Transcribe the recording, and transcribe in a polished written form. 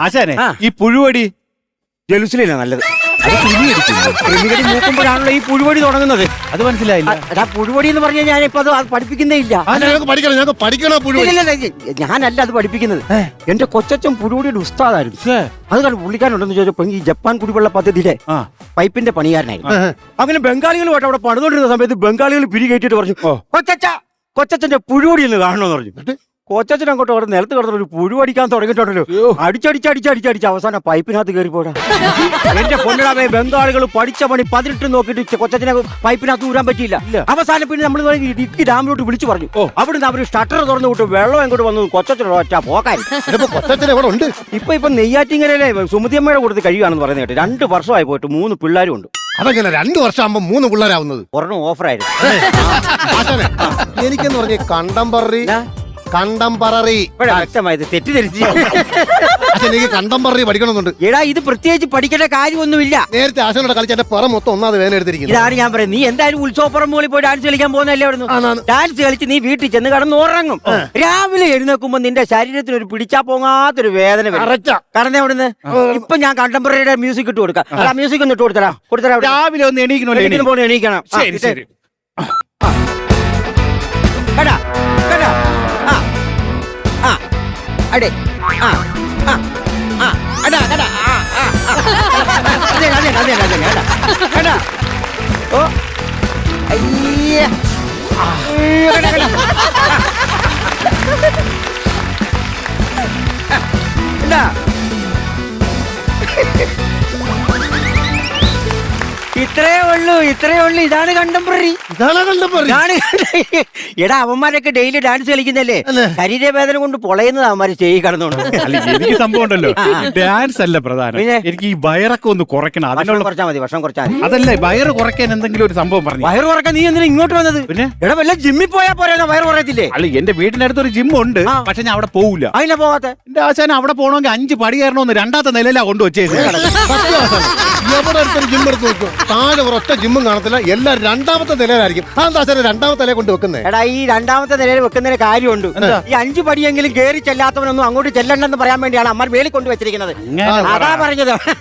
ആശാനെ ഈ പുഴുവടി ജലുസിലില്ല നല്ലത്. പുലിയടിക്കുന്നു. ക്രിമികടി മൂക്കുമ്പോഴാണല്ലോ ഈ പുഴുവടി തുടങ്ങുന്നത്. അത് മനസ്സിലായില്ല. അതാ പുഴുവടി എന്ന് പറഞ്ഞാൽ ഞാനിപ്പോ അത് പഠിപ്പിക്കുന്നേ ഇല്ല. ഞങ്ങൾക്ക് പഠിക്കണോ പുഴുവടി? ഞാനല്ല അത് പഠിപ്പിക്കുന്നത്. എന്റെ കൊച്ചച്ഛൻ പുഴുവടിയുടെ ഉസ്താദായിരുന്നു. അത് കാരണം പുള്ളിക്കാരുണ്ടെന്ന് ചോദിച്ചപ്പോ ഈ ജപ്പാൻ കുടിവെള്ള പദ്ധതിയിലെ പൈപ്പിന്റെ പണിയാരനായിരുന്നു. അങ്ങനെ ബംഗാളികളുമായിട്ട് അവിടെ പണിതുകൊണ്ടിരുന്ന സമയത്ത് ബംഗാളികൾ പിരി കയറ്റിട്ട് പറഞ്ഞു, കൊച്ചച്ഛന്റെ പുഴുവടി എന്ന് കാണണമെന്ന് പറഞ്ഞു. കൊച്ചച്ഛൻ അങ്ങോട്ട് അവിടെ നിലത്ത് കിടന്നിട്ട് ഒരു പുഴുവടിക്കാൻ തുടങ്ങിയിട്ടുണ്ടല്ലോ. അടിച്ചടിച്ച് അവസാനം പൈപ്പിനകത്ത് കയറി പോടാ. എന്റെ പൊന്നിടാമേ, ബംഗാളികൾ പഠിച്ച പണി 18 നോക്കിയിട്ട് കൊച്ചച്ഛനെ പൈപ്പിനകത്ത് ഊരാൻ പറ്റിയില്ല. അവസാനം പിന്നെ നമ്മൾ ഇടുക്കി ഡാമിലോട്ട് വിളിച്ചു പറഞ്ഞു. അവിടുന്ന് അവര് ഷട്ടർ തുറന്നു വിട്ടു. വെള്ളം എങ്ങോട്ട് വന്നു, കൊച്ചച്ഛനോട് ഒറ്റ പോക്കായി. ഇപ്പൊ നെയ്യാറ്റിങ്ങരയിലെ സുമതിയമ്മയുടെ കൊടുത്ത് കഴിയുകയാണെന്ന് പറയുന്നത് കേട്ട്. 2 വർഷമായി പോയിട്ട് 3 പിള്ളേരും ഉണ്ട്. അതെങ്ങനെ 2 വർഷം ആകുമ്പോ 3 പിള്ളേരാവുന്നത്? ഒരെണ്ണം ഓഫറായിരുന്നു. എനിക്കെന്ന് പറഞ്ഞ കണ്ടംപററി വ്യക്തമായത് തെറ്റിദ്ധരിച്ചു. എനിക്ക് കണ്ടംപററി പഠിക്കണമെന്നുണ്ട്. എടാ, ഇത് പ്രത്യേകിച്ച് പഠിക്കേണ്ട കാര്യമൊന്നുമില്ല. നേരത്തെ ആശാനോട് കളിച്ച എന്റെ പുറം മൊത്തം ഒന്നാമത് വേദന എടുത്തിരിക്കുന്നു. ഇതാണ് ഞാൻ പറയുന്നത്. നീ എന്തായാലും ഉത്സവപ്പുറം മുകളിൽ പോയി ഡാൻസ് കളിക്കാൻ പോകുന്നല്ലേ അവിടുന്ന്. ഡാൻസ് കളിച്ച് നീ വീട്ടിൽ ചെന്ന് കടന്ന് ഉറങ്ങും. രാവിലെ എഴുന്നേക്കുമ്പോ നിന്റെ ശരീരത്തിന് ഒരു പിടിച്ചാ പോകാത്തൊരു വേദന കാരണം അവിടുന്ന്. ഇപ്പൊ ഞാൻ കണ്ടംപററിയുടെ മ്യൂസിക് ഇട്ട് കൊടുക്കാം. അല്ല, മ്യൂസിക് ഒന്ന് ഇട്ട് കൊടുത്തരാ. രാവിലെ ഒന്ന് എണീക്കണം. എണീക്കണം. ശരി. കേട്ടാ കേട്ടാ. അടേ ഓ അയ്യ എന്താ ഇത്രയേ ഉള്ളൂ. ഇതാണ് കണ്ടംപററി. എടാ, അവന്മാരൊക്കെ ഡെയിലി ഡാൻസ് കളിക്കുന്നല്ലേ. ശരീരവേദന കൊണ്ട് പൊളയുന്നത് അവന്മാര് ചെയ്യി കടന്നോണ്ട്. എനിക്ക് സംഭവം ഉണ്ടല്ലോ, ഡാൻസ് അല്ല പ്രധാനം. എനിക്ക് ഈ വയറൊക്കെ ഒന്ന് കുറയ്ക്കണം. അതിനുള്ള കുറച്ചാൽ മതി, വർഷം കുറച്ചാൽ മതി. അതല്ലേ, വയറ് കുറയ്ക്കാൻ എന്തെങ്കിലും ഒരു സംഭവം പറഞ്ഞു. വയറ് കുറക്കാൻ നീ എന്തിനാ ഇങ്ങോട്ട് വന്നത്? പിന്നെ എടാ, വല്ല ജിമ്മിൽ പോയാ പോരാ, വയറ് കുറയത്തില്ലേ? അല്ല, എന്റെ വീടിനടുത്ത് ഒരു ജിം ഉണ്ട്. പക്ഷെ ഞാൻ അവിടെ പോവില്ല. അതിനാ പോകാത്ത? എന്റെ ആശാന അവിടെ പോകണമെങ്കിൽ 5 പടി കയറണമെന്ന് 2ാമത്തെ നിലയിലാ കൊണ്ടുവച്ചേത്. എവിടെ അടുത്തൊരു ജിം എടുത്ത് നോക്കും, താഴെ ഒരൊറ്റ ജിമ്മും കാണത്തില്ല. എല്ലാം 2ാമത്തെ നിലയിലായിരിക്കും. അതെന്താ 2ാമത്തെ നില കൊണ്ട് വെക്കുന്നത്? എടാ, ഈ 2ാമത്തെ നിലയിൽ വെക്കുന്നതിന് കാര്യമുണ്ട്. ഈ 5 പടിയെങ്കിലും കയറി ചെല്ലാത്തവനൊന്നും അങ്ങോട്ട് ചെല്ലണ്ടെന്ന് പറയാൻ വേണ്ടിയാണ് അമ്മ വേലി കൊണ്ട് വെച്ചിരിക്കുന്നത്. അതാ പറഞ്ഞത്.